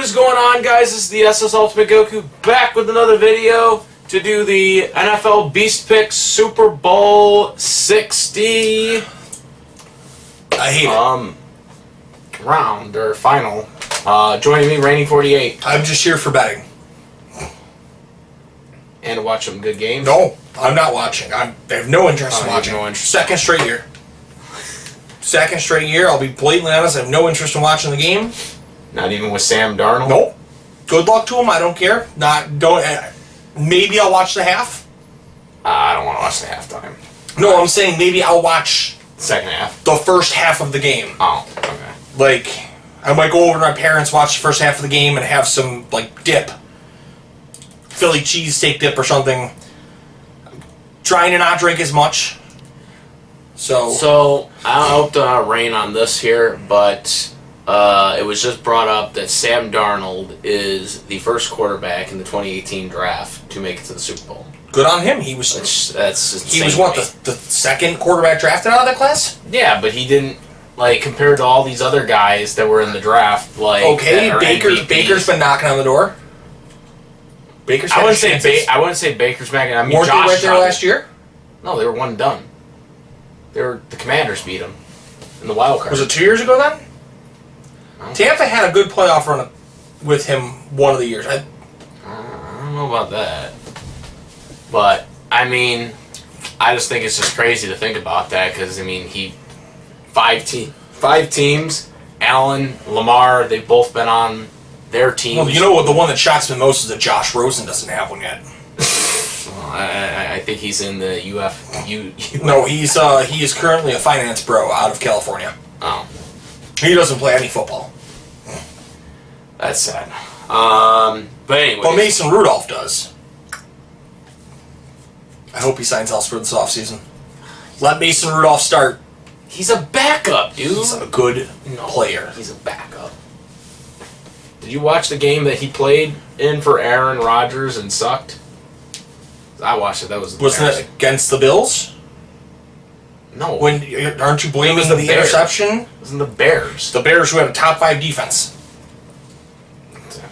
is going on, guys? This is the SS Ultimate Goku back with another video to do the NFL Beast Picks Super Bowl 60. I hate it. Round or final. Joining me, Reigning 48. I'm just here for betting. And to watch some good games. No, I'm not watching. I have no interest in watching. No interest. Second straight year. Second straight year. I'll be blatantly honest. I have no interest in watching the game. Not even with Sam Darnold? Nope. Good luck to him. I don't care. Maybe I'll watch the half. I don't want to watch the halftime. No, I'm saying maybe I'll watch Second half. the first half of the game. Oh, okay. Like, I might go over to my parents, watch the first half of the game, and have some, like, dip. Philly cheesesteak dip or something. I'm trying to not drink as much. So I hope to not rain on this here, but it was just brought up that Sam Darnold is the first quarterback in the 2018 draft to make it to the Super Bowl. Good on him. He was what, the second quarterback drafted out of that class? Yeah, but he didn't, like, compared to all these other guys that were in the draft, like, okay, Baker's been knocking on the door. I wouldn't say Baker's back. I mean, weren't Josh they right there last year? No, they were one and done. The Commanders beat them in the wild card. Was it 2 years ago then? Tampa had a good playoff run with him one of the years. I don't know about that. But, I mean, I just think it's just crazy to think about that because, I mean, five teams, Allen, Lamar, they've both been on their teams. Well, you know what? The one that shocks me most is that Josh Rosen doesn't have one yet. Well, I think he's in the No, he is currently a finance bro out of California. Oh. He doesn't play any football. That's sad. But anyway. But Mason Rudolph does. I hope he signs elsewhere this offseason. Let Mason Rudolph start. He's a backup, dude. He's a good player. He's a backup. Did you watch the game that he played in for Aaron Rodgers and sucked? I watched it. That was Wasn't it against the Bills? No. Aren't you blaming the interception? It was in the Bears. The Bears who have a top 5 defense.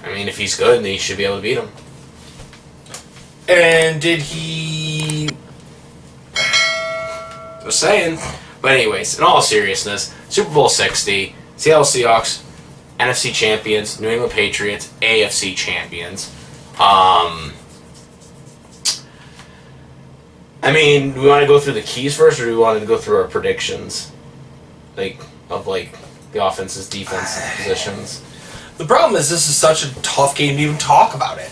I mean, if he's good, then he should be able to beat him. And did he... Just saying. But anyways, in all seriousness, Super Bowl 60, Seattle Seahawks, NFC champions, New England Patriots, AFC champions. I mean, do we want to go through the keys first, or do we want to go through our predictions? Of the offenses, defense positions? The problem is this is such a tough game to even talk about it.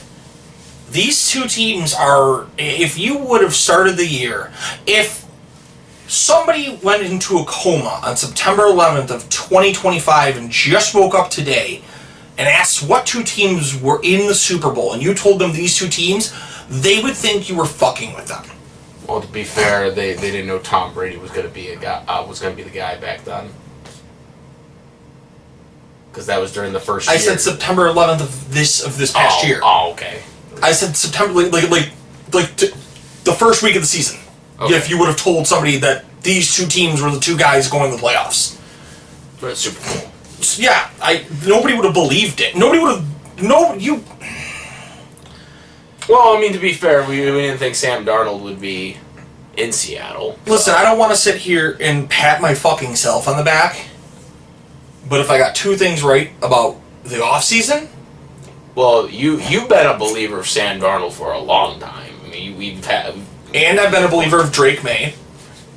These two teams are, if you would have started the year, if somebody went into a coma on September 11th of 2025 and just woke up today and asked what two teams were in the Super Bowl, and you told them these two teams, they would think you were fucking with them. Well, to be fair, they didn't know Tom Brady was going to be the guy back then, because that was during the first year. I said September 11th of this past year. Oh, okay. I said September, the first week of the season. Okay. If you would have told somebody that these two teams were the two guys going to the playoffs. For the Super Bowl. Yeah, nobody would have believed it. Nobody would have... Well, I mean, to be fair, we didn't think Sam Darnold would be in Seattle. Listen, I don't want to sit here and pat my fucking self on the back, but if I got two things right about the offseason... Well, you've been a believer of Sam Darnold for a long time. I mean, and I've been a believer of Drake May,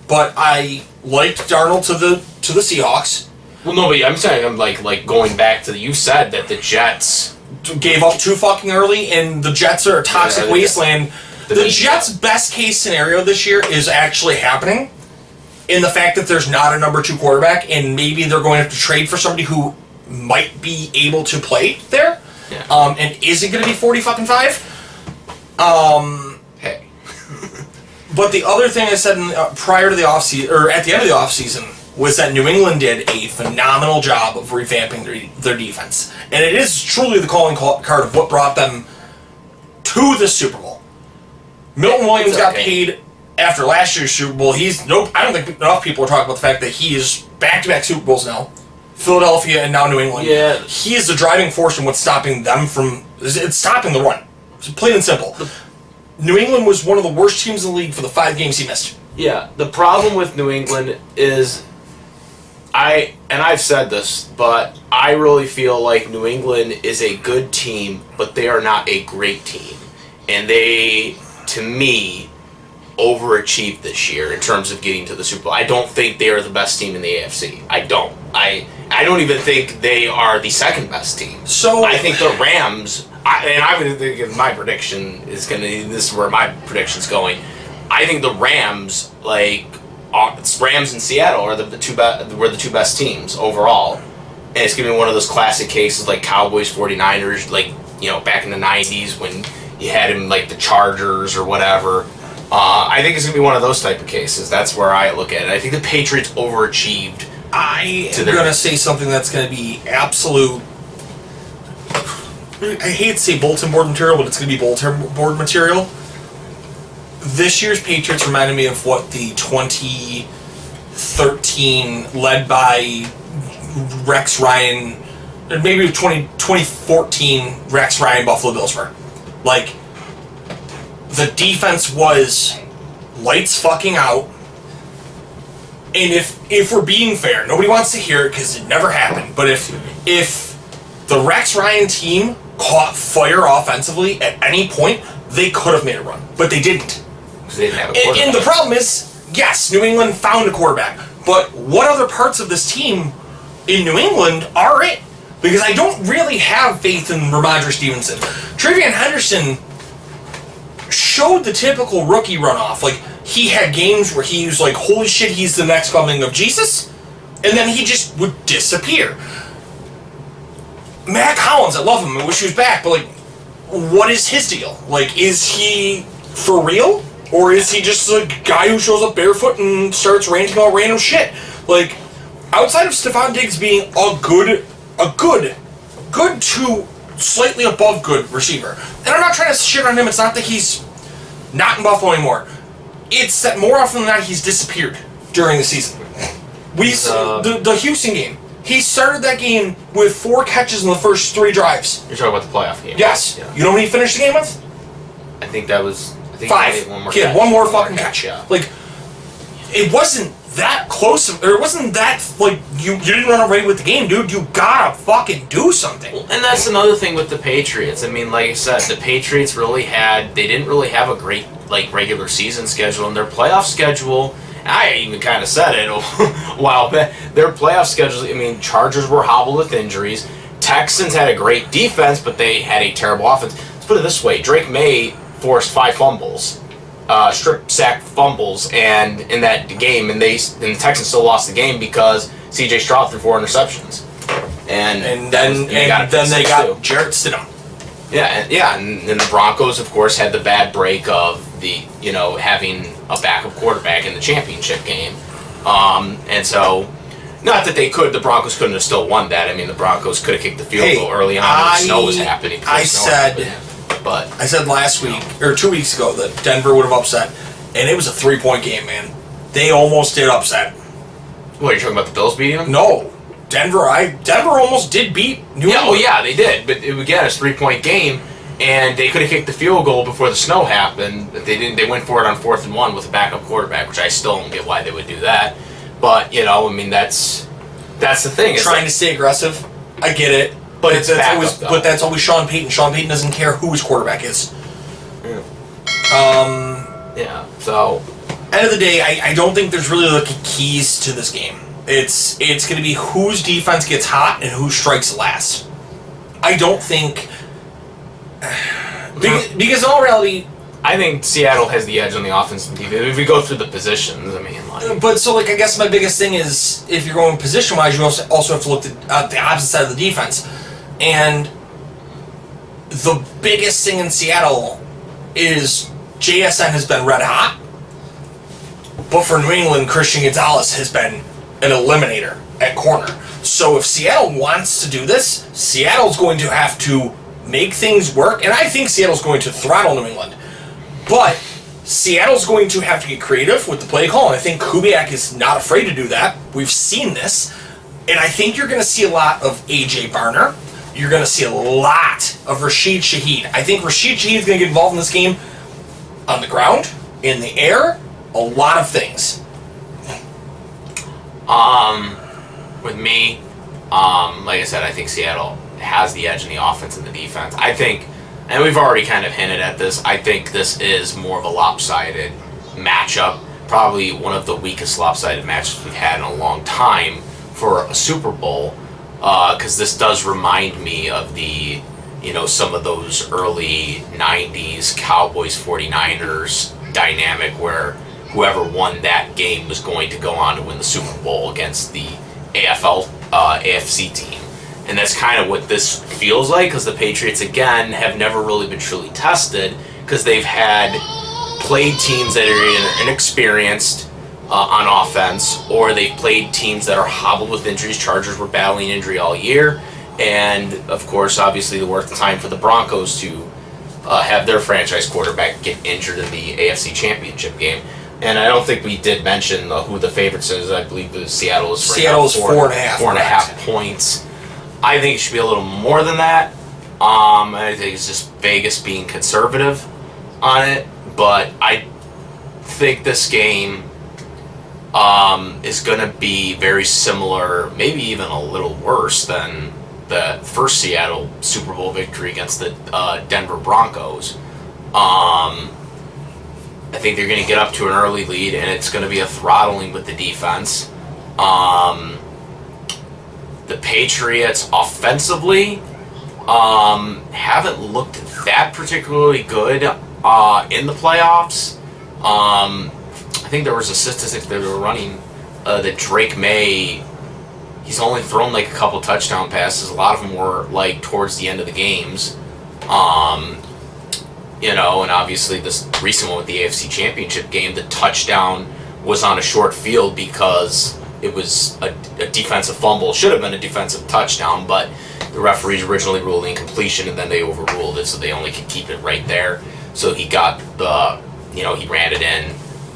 but I liked Darnold to the Seahawks. Well, no, but I'm saying, I'm like going back to you said that the Jets gave up too fucking early, and the Jets are a toxic wasteland. The Jets' best case scenario this year is actually happening in the fact that there's not a number 2 quarterback, and maybe they're going to have to trade for somebody who might be able to play there. Yeah. And isn't going to be 40-5. Hey. But the other thing I said prior to the offseason, or at the end of the offseason, was that New England did a phenomenal job of revamping their defense. And it is truly the calling card of what brought them to the Super Bowl. Milton Williams got paid after last year's Super Bowl. I don't think enough people are talking about the fact that he is back-to-back Super Bowls now. Philadelphia, and now New England. Yeah. He is the driving force in what's stopping them from... It's stopping the run. It's plain and simple. New England was one of the worst teams in the league for the 5 games he missed. Yeah, the problem with New England is... I've said this, but I really feel like New England is a good team, but they are not a great team. And they, to me, overachieved this year in terms of getting to the Super Bowl. I don't think they are the best team in the AFC. I don't. I don't even think they are the second best team. So I think the Rams, I would think my prediction is this is where my prediction's going. I think the Rams, Rams and Seattle are the two best teams overall. And it's going to be one of those classic cases like Cowboys, 49ers, back in the 90s when you had him like the Chargers or whatever. I think it's going to be one of those type of cases. That's where I look at it. I think the Patriots overachieved. I am going to say something that's going to be absolute... I hate to say bulletin board material, but it's going to be bulletin board material. This year's Patriots reminded me of what the 2013, led by Rex Ryan, or maybe 2014 Rex Ryan Buffalo Bills were. The defense was lights fucking out. And if we're being fair, nobody wants to hear it because it never happened, but if the Rex Ryan team caught fire offensively at any point, they could have made a run, but they didn't. Because they didn't have a quarterback. And the problem is, yes, New England found a quarterback, but what other parts of this team in New England are it? Because I don't really have faith in Ramondre Stevenson. Trevion Henderson showed the typical rookie runoff. He had games where he was like, holy shit, he's the next coming of Jesus, and then he just would disappear. Matt Collins, I love him, I wish he was back, but what is his deal? Is he for real? Or is he just a guy who shows up barefoot and starts ranting all random shit? Outside of Stephon Diggs being a good to slightly above good receiver, and I'm not trying to shit on him, it's not that he's not in Buffalo anymore. It's that more often than not he's disappeared during the season. The Houston game, he started that game with 4 catches in the first 3 drives. You're talking about the playoff game? Yes. Yeah. You know what he finished the game with? I think that was... 5. He had one more fucking catch. Yeah. It wasn't that close, or it wasn't that, you didn't run away with the game, dude. You gotta fucking do something. And that's another thing with the Patriots. I mean, like I said, the Patriots they didn't really have a great, regular season schedule, and their playoff schedule, I even kind of said it a while back, their playoff schedule, Chargers were hobbled with injuries, Texans had a great defense, but they had a terrible offense. Let's put it this way, Drake May forced 5 fumbles, strip sack fumbles, and in that game, and the Texans still lost the game because C.J. Stroud threw 4 interceptions, and then they got Jarrett Stidham. And the Broncos, of course, had the bad break of having a backup quarterback in the championship game, and so. Not that the Broncos couldn't have still won that. The Broncos could have kicked the field goal early on when the snow was happening. I said last week, or 2 weeks ago, that Denver would have upset, and it was a 3-point game, man. They almost did upset. What, you're talking about the Bills beating them? No. Denver almost did beat New England. Oh yeah, they did. But again, it's a 3-point game, and they could have kicked the field goal before the snow happened. But they didn't. They went for it on 4th and 1 with a backup quarterback, which I still don't get why they would do that. But that's the thing. Trying to stay aggressive. I get it. But that's always Sean Payton. Sean Payton doesn't care who his quarterback is. Yeah. So, end of the day, I don't think there's really keys to this game. It's going to be whose defense gets hot and who strikes last. I don't think because in all reality, I think Seattle has the edge on the offense and defense. If we go through the positions, But I guess my biggest thing is, if you're going position-wise, you also have to look at the opposite side of the defense. And the biggest thing in Seattle is JSN has been red hot, but for New England, Christian Gonzalez has been an eliminator at corner. So if Seattle wants to do this, Seattle's going to have to make things work, and I think Seattle's going to throttle New England. But Seattle's going to have to get creative with the play call, and I think Kubiak is not afraid to do that. We've seen this. And I think you're going to see a lot of A.J. Barner. You're going to see a lot of Rashid Shaheed. I think Rashid Shaheed is going to get involved in this game on the ground, in the air, a lot of things. With me, like I said, I think Seattle has the edge in the offense and the defense. I think, and we've already kind of hinted at this, I think this is more of a lopsided matchup. Probably one of the weakest lopsided matches we've had in a long time for a Super Bowl, because this does remind me of the, some of those early 90s Cowboys 49ers dynamic where whoever won that game was going to go on to win the Super Bowl against the AFC team. And that's kind of what this feels like, because the Patriots, again, have never really been truly tested, because they've played teams that are inexperienced on offense, or they've played teams that are hobbled with injuries. Chargers were battling injury all year, and of course, obviously, the worst time for the Broncos to have their franchise quarterback get injured in the AFC Championship game. And I don't think we did mention who the favorites is. I believe Seattle is Seattle's 4.5. 4.5 points. I think it should be a little more than that. I think it's just Vegas being conservative on it. But I think this game is going to be very similar, maybe even a little worse than the first Seattle Super Bowl victory against the Denver Broncos. I think they're going to get up to an early lead, and it's going to be a throttling with the defense. The Patriots offensively haven't looked that particularly good in the playoffs. I think there was a statistic that they were running that Drake May, he's only thrown like a couple touchdown passes. A lot of them were like towards the end of the games. And obviously this recent one with the AFC Championship game, the touchdown was on a short field because it was a defensive fumble. Should have been a defensive touchdown, but the referees originally ruled incompletion, and then they overruled it, so they only could keep it right there. So he got he ran it in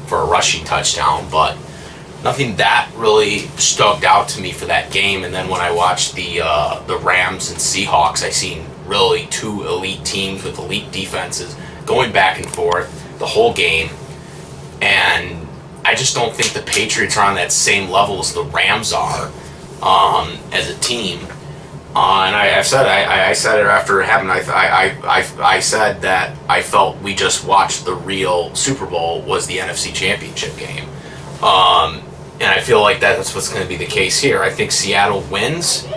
for a rushing touchdown, but nothing that really stuck out to me for that game. And then when I watched the Rams and Seahawks, I seen really two elite teams with elite defenses going back and forth the whole game, and I just don't think the Patriots are on that same level as the Rams are as a team. And I said it after it happened. I said that I felt we just watched the real Super Bowl was the NFC Championship game, and I feel like that's what's going to be the case here. I think Seattle wins.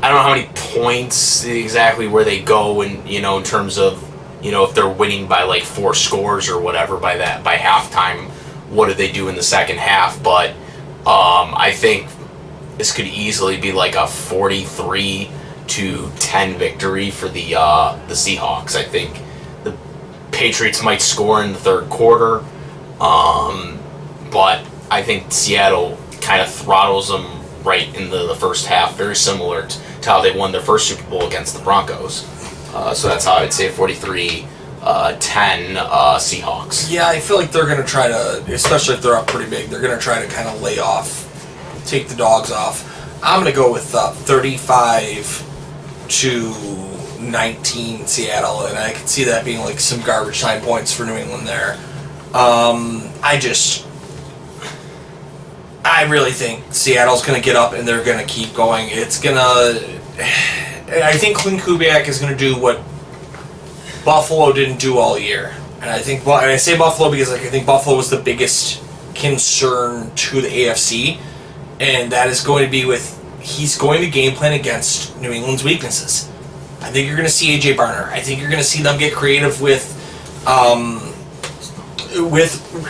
I don't know how many points exactly where they go, and in terms of if they're winning by like 4 scores or whatever by halftime, what do they do in the second half? But I think this could easily be like a 43-10 victory for the Seahawks. I think the Patriots might score in the third quarter, but I think Seattle kind of throttles them right in the first half, very similar to how they won their first Super Bowl against the Broncos. So that's how I'd say 43-10 Seahawks. Yeah, I feel like they're going to try to, especially if they're up pretty big, they're going to try to kind of lay off, take the dogs off. I'm going to go with 35-19 Seattle, and I can see that being like some garbage time points for New England there. I really think Seattle's going to get up and they're going to keep going. I think Clint Kubiak is going to do what Buffalo didn't do all year. And I say Buffalo because I think Buffalo was the biggest concern to the AFC. And that is going to be he's going to game plan against New England's weaknesses. I think you're going to see A.J. Barner. I think you're going to see them get creative with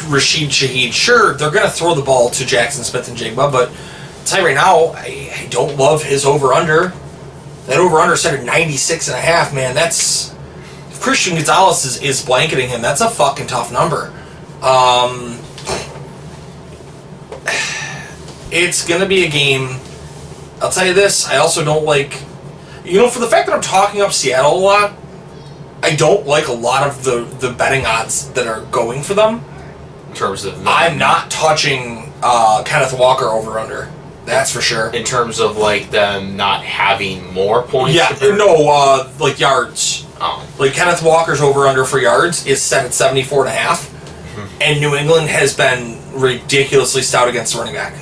Rashid Shaheed. Sure, they're going to throw the ball to Jackson Smith and Jigba, but I'll tell you right now, I don't love his over-under. That over-under set at 96.5, man. That's... If Christian Gonzalez is blanketing him, that's a fucking tough number. It's going to be a game... I'll tell you this, I also don't like... for the fact that I'm talking up Seattle a lot, I don't like a lot of the betting odds that are going for them. terms of them. I'm not touching Kenneth Walker over-under. That's for sure. In terms of, like, them not having more points? Yeah, no, like yards. Oh. Like, Kenneth Walker's over-under for yards is set at 74.5. Mm-hmm. And New England has been ridiculously stout against the running back.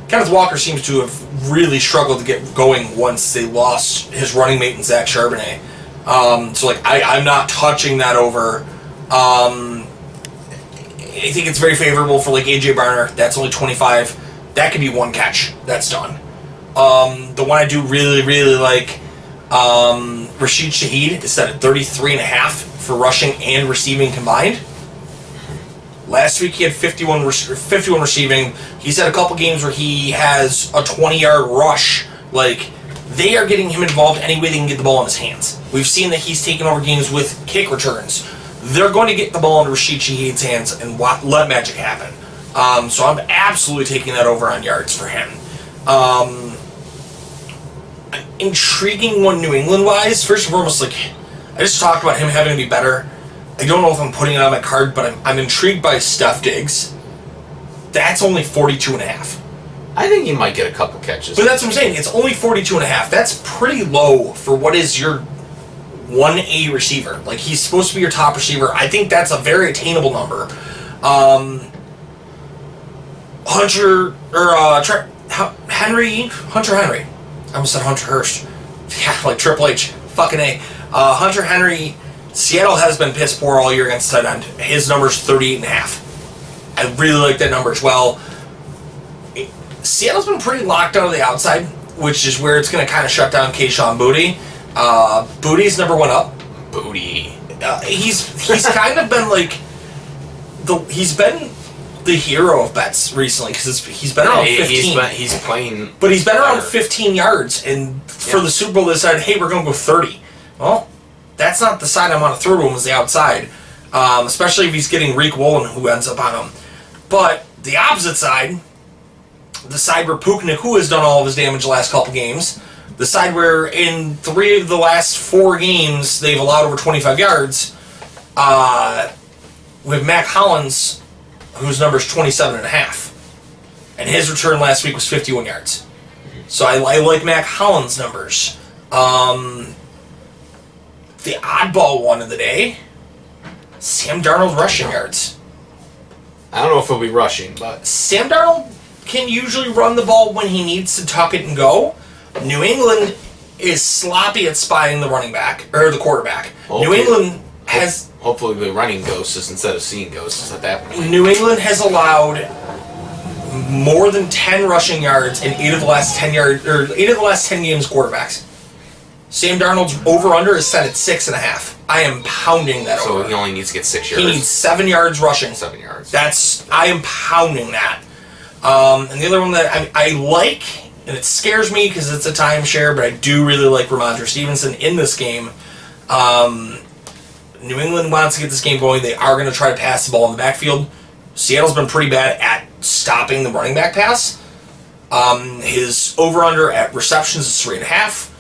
Kenneth Walker seems to have really struggled to get going once they lost his running mate in Zach Charbonnet. So, like, I'm not touching that over. I think it's very favorable for, like, A.J. Barner. That's only 25. That could be one catch. That's done. The one I do really, really like, Rashid Shaheed is set at 33.5 for rushing and receiving combined. Last week he had 51 receiving. He's had a couple games where he has a 20-yard rush. Like, they are getting him involved any way they can get the ball in his hands. We've seen that he's taken over games with kick returns. They're going to get the ball into Rashid Shaheed's hands and let magic happen. So I'm absolutely taking that over on yards for him. An intriguing one New England-wise. First and foremost, like, I just talked about him having to be better. I don't know if I'm putting it on my card, but I'm intrigued by Steph Diggs. That's only 42.5. I think he might get a couple catches. But that's what I'm saying. It's only 42.5. That's pretty low for what is your 1A receiver. Like, he's supposed to be your top receiver. I think that's a very attainable number. Hunter Henry. I almost said Hunter Hurst. Yeah, like Triple H. Fucking A. Hunter Henry. Seattle has been piss poor all year against tight end. His number's 38.5. I really like that number as well. Seattle's been pretty locked out of the outside, which is where it's going to kind of shut down Kayshon Boutte. Bootie's number one up. Booty. He's kind of been like he's been the hero of bets recently because he's been around 15. He's playing, but he's been around 15 yards, and for the Super Bowl they decided, hey, we're going to go 30. Well, that's not the side I want to throw to him, is the outside, especially if he's getting Reek Woolen, who ends up on him. But the opposite side, the side where Puka Nacua has done all of his damage the last couple games, the side where in 3 of the last 4 games they've allowed over 25 yards, with Mac Hollins, whose number's 27.5. And his return last week was 51 yards. So I like Mac Hollins' numbers. The oddball one of the day, Sam Darnold rushing yards. I don't know if he'll be rushing, but Sam Darnold can usually run the ball when he needs to tuck it and go. New England is sloppy at spying the running back, or the quarterback. New England has... Hopefully the running ghosts instead of seeing ghosts at that point. New England has allowed more than 10 rushing yards in 8 of the last 10 games quarterbacks. Sam Darnold's over-under is set at 6.5. I am pounding that over. So he only needs to get 6 yards. He needs 7 yards rushing. 7 yards. I am pounding that. And the other one that I like, and it scares me because it's a timeshare, but I do really like Ramondre Stevenson in this game. New England wants to get this game going. They are going to try to pass the ball in the backfield. Seattle's been pretty bad at stopping the running back pass. His over-under at receptions is 3.5.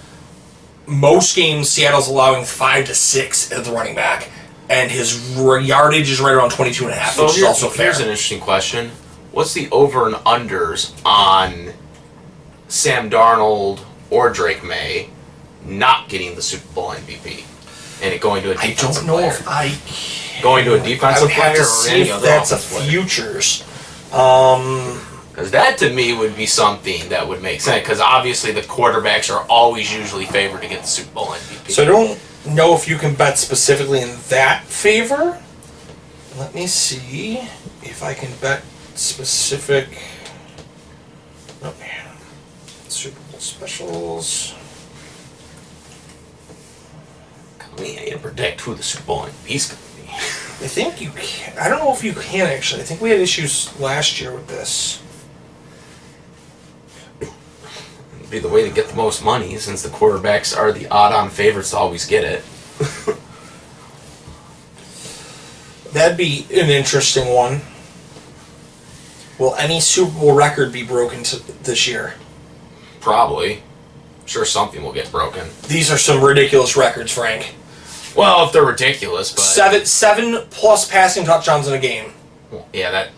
Most games, Seattle's allowing 5 to 6 at the running back, and his yardage is right around 22.5, which is also fair. Here's an interesting question. What's the over and unders on Sam Darnold or Drake May not getting the Super Bowl MVP? And it going to a defensive player? I don't know if I can. Going to a defensive player? I would have to see if that's a futures. Because that, to me, would be something that would make sense. Because obviously the quarterbacks are always usually favored to get the Super Bowl MVP. So I don't know if you can bet specifically in that favor. Let me see if I can bet specific. Oh, man. Super Bowl specials. I mean, I can predict who the Super Bowl MVP is going to be. I think you can. I don't know if you can, actually. I think we had issues last year with this. It'd be the way to get the most money, since the quarterbacks are the odd-on favorites to always get it. That'd be an interesting one. Will any Super Bowl record be broken this year? Probably. I'm sure something will get broken. These are some ridiculous records, Frank. Well, if they're ridiculous, but... 7+ passing touchdowns in a game. Yeah, that.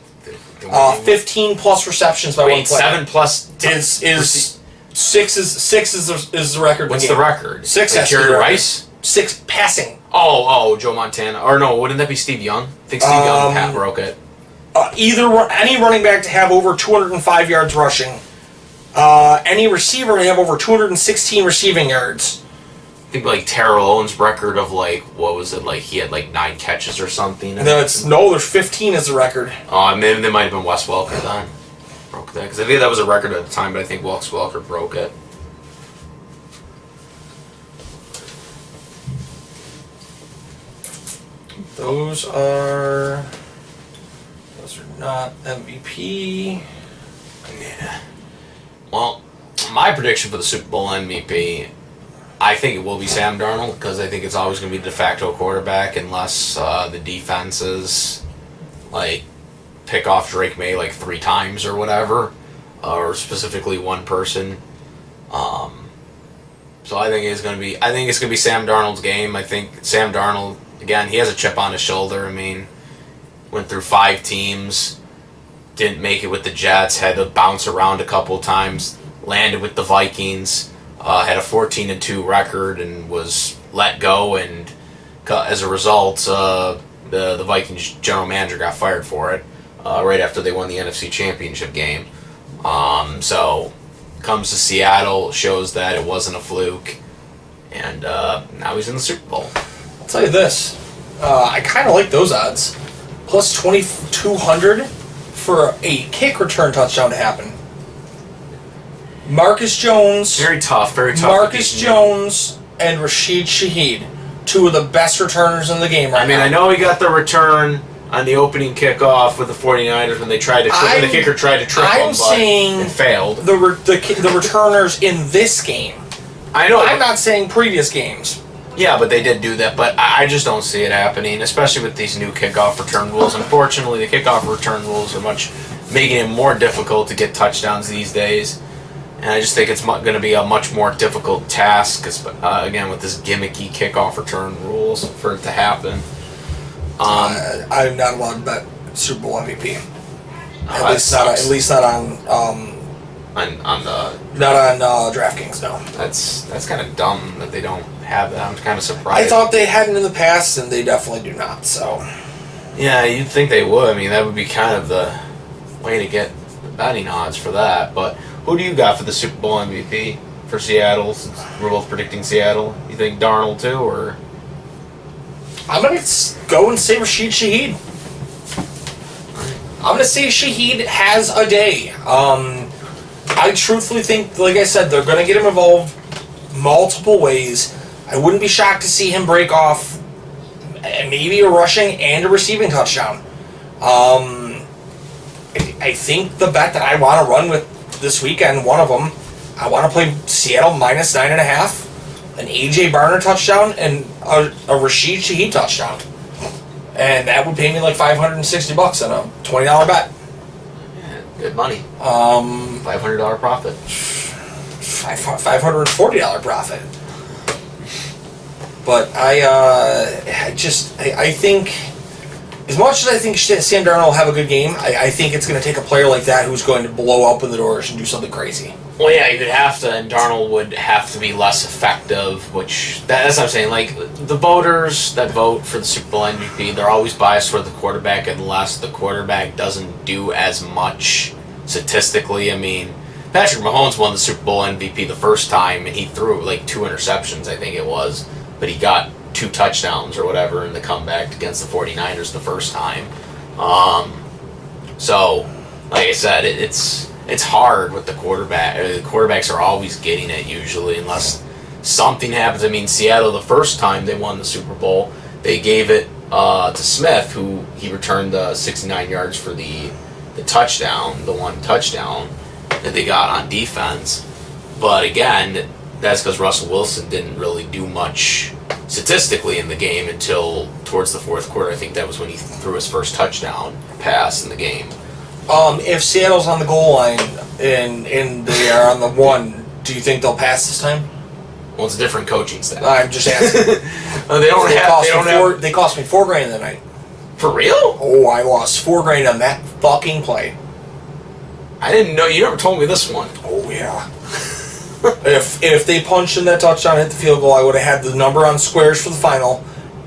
15 plus receptions by one Wait, player. 7 plus. Is 6 is the record. What's the record? 6 like has to be Jerry the record. Rice? 6 passing. Oh, Joe Montana. Or no, wouldn't that be Steve Young? I think Steve Young broke it. Any running back to have over 205 yards rushing. Any receiver to have over 216 receiving yards. I think like Terrell Owens' record of like, what was it, like he had like 9 catches or something. There's 15 is the record. Maybe they might have been Wes Welker then. Broke that, because I think that was a record at the time, but I think Wes Welker broke it. Those are not MVP. Yeah. Well, my prediction for the Super Bowl MVP, I think it will be Sam Darnold, because I think it's always going to be the de facto quarterback unless the defenses like pick off Drake May like 3 times or whatever, or specifically one person. So I think it's going to be Sam Darnold's game. I think Sam Darnold, again, he has a chip on his shoulder. I mean, went through 5 teams, didn't make it with the Jets, had to bounce around a couple times, landed with the Vikings, had a 14-2 record, and was let go, and as a result, the Vikings general manager got fired for it right after they won the NFC Championship game. So comes to Seattle, shows that it wasn't a fluke, and now he's in the Super Bowl. I'll tell you this, I kind of like those odds. Plus 2,200 for a kick return touchdown to happen. Marcus Jones. Very tough. Marcus Jones and Rashid Shaheed, 2 of the best returners in the game right now. I know he got the return on the opening kickoff with the 49ers when they tried to when the kicker tried to trick him, but it failed. The returners in this game. I know. I'm not saying previous games. Yeah, but they did do that. But I just don't see it happening, especially with these new kickoff return rules. Unfortunately, the kickoff return rules are making it more difficult to get touchdowns these days. And I just think it's going to be a much more difficult task, again, with this gimmicky kickoff return rules for it to happen. I'm not allowed to bet Super Bowl MVP. At least not on DraftKings. No. That's kind of dumb that they don't have that. I'm kind of surprised. I thought they hadn't in the past, and they definitely do not. So. Yeah, you'd think they would. I mean, that would be kind of the way to get the betting odds for that. But who do you got for the Super Bowl MVP for Seattle? Since we're both predicting Seattle, you think Darnold too, or? I'm gonna go and say Rashid Shaheed. I'm gonna say Shaheed has a day. I truthfully think, like I said, they're gonna get him involved multiple ways. I wouldn't be shocked to see him break off maybe a rushing and a receiving touchdown. I think the bet that I want to run with this weekend, one of them, I want to play Seattle minus 9.5. An A.J. Barner touchdown, and a Rashid Shaheed touchdown. And that would pay me like $560 on a $20 bet. Yeah, good money. $500 profit. $540 profit. But I think, as much as I think Sam Darnold will have a good game, I think it's going to take a player like that who's going to blow open the doors and do something crazy. Well, yeah, you would have to, and Darnold would have to be less effective, that's what I'm saying. Like, the voters that vote for the Super Bowl MVP, they're always biased toward the quarterback unless the quarterback doesn't do as much statistically. I mean, Patrick Mahomes won the Super Bowl MVP the first time, and he threw like 2 interceptions, I think it was, but he got 2 touchdowns or whatever in the comeback against the 49ers the first time. So, like I said, it's hard with the quarterback. The quarterbacks are always getting it usually, unless something happens. I mean, Seattle, the first time they won the Super Bowl, they gave it to Smith, who he returned 69 yards for the touchdown, the 1 touchdown that they got on defense. But again, that's because Russell Wilson didn't really do much statistically in the game until towards the 4th quarter. I think that was when he threw his first touchdown pass in the game. If Seattle's on the goal line and they are on the 1, do you think they'll pass this time? Well, it's a different coaching staff. I'm just asking. They cost me $4 that night. For real? Oh, I lost $4,000 on that fucking play. I didn't know. You never told me this one. Oh, yeah. If they punched in that touchdown, hit the field goal, I would have had the number on squares for the final.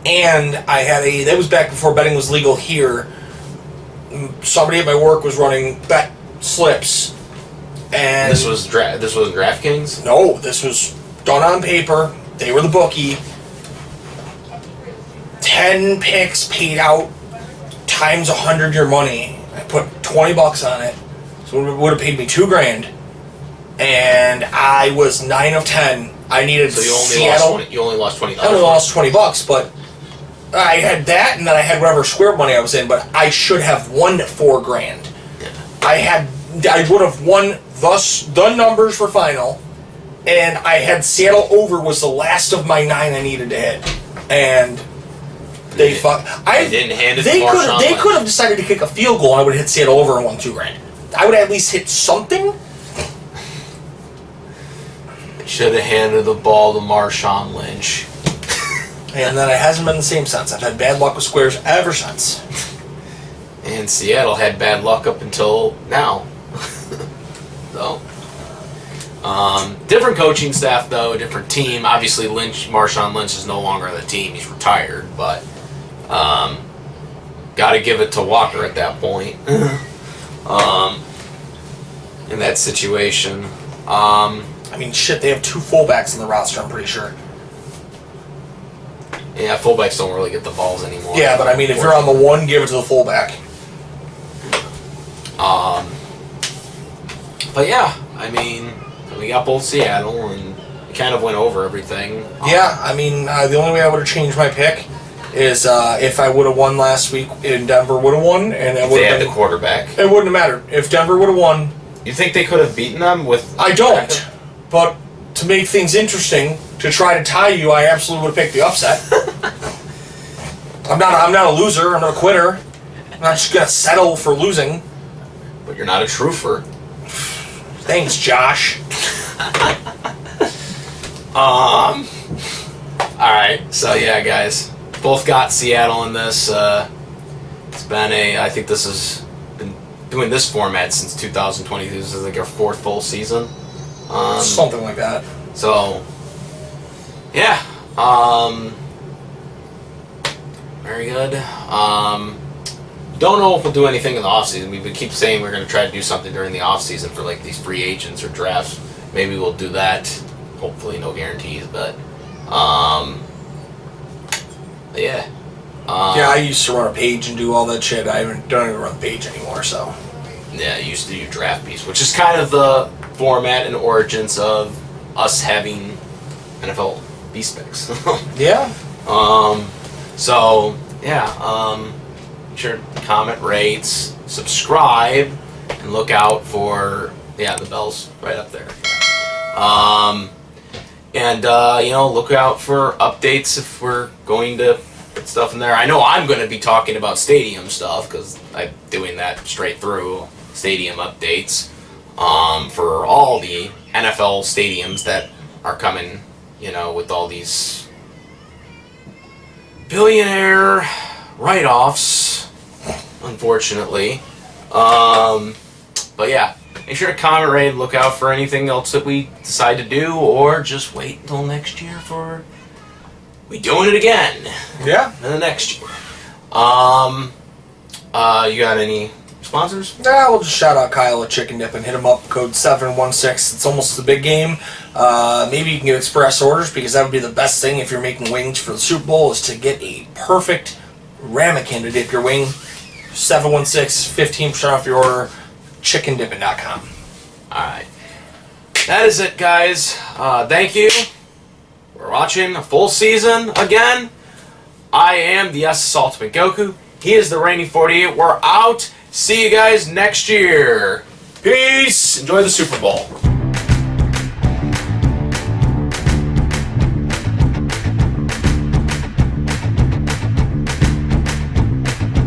And I had that was back before betting was legal here. Somebody at my work was running bet slips. And this wasn't DraftKings? No, this was done on paper. They were the bookie. 10 picks paid out times 100 your money. I put $20 on it. So it would have paid me $2,000. And I was 9 of 10. I needed Seattle. You only lost $20. I only lost $20, but I had that, and then I had whatever square money I was in. But I should have won $4,000. Yeah. I would have won the numbers for final, and I had Seattle over was the last of my 9 I needed to hit, and they didn't hand it to Marshawn They Lynch. could have decided to kick a field goal, and I would have hit Seattle over and won $2,000. I would have at least hit something. Should have handed the ball to Marshawn Lynch. And then it hasn't been the same since. I've had bad luck with squares ever since. And Seattle had bad luck up until now. So, different coaching staff though, different team. Obviously, Marshawn Lynch is no longer on the team; he's retired. But got to give it to Walker at that point. In that situation, I mean, shit, they have 2 fullbacks in the roster. I'm pretty sure. yeah, fullbacks don't really get the balls anymore. Yeah, but I mean, if you're on the one, give it to the fullback. But yeah, I mean, we got both Seattle, and we kind of went over everything. Yeah, I mean, the only way I would have changed my pick is if I would have won last week and Denver would have won, and it If would they have had the quarterback. It wouldn't have mattered if Denver would have won. You think they could have beaten them with? I don't, but to make things interesting, to try to tie you, I absolutely would have picked the upset. I'm not a loser. I'm not a quitter. I'm not just gonna settle for losing. But you're not a truther. Thanks, Josh. All right, so yeah, guys, both got Seattle in this. It's been I think this has been doing this format since 2020. This is like our 4th full season. Something like that. So, yeah, very good. Don't know if we'll do anything in the offseason. We keep saying we're going to try to do something during the offseason for like these free agents or drafts. Maybe we'll do that. Hopefully, no guarantees, but yeah. Yeah, I used to run a page and do all that shit. Don't even run the page anymore, so. Yeah, I used to do Draft Beast, which is kind of the format and origins of us having NFL Beast picks. Yeah. So yeah, make sure to comment, rates, subscribe, and look out for the bells right up there. Look out for updates if we're going to put stuff in there. I know I'm going to be talking about stadium stuff because I'm doing that straight through stadium updates for all the NFL stadiums that are coming, with all these billionaire write-offs, unfortunately. But yeah, make sure to comment, rate, look out for anything else that we decide to do, or just wait until next year for we doing it again. Yeah. In the next year. You got any sponsors? Yeah, we'll just shout out Kyle at Chicken Dip and hit him up, code 716. It's almost the big game. Maybe you can get express orders, because that would be the best thing if you're making wings for the Super Bowl, is to get a perfect ramekin to dip your wing. 716, 15% off your order, chickendipping.com. Alright. That is it, guys. Thank you. We're watching a full season again. I am the SS Ultimate Goku. He is the reigning 48. We're out. See you guys next year. Peace. Enjoy the Super Bowl.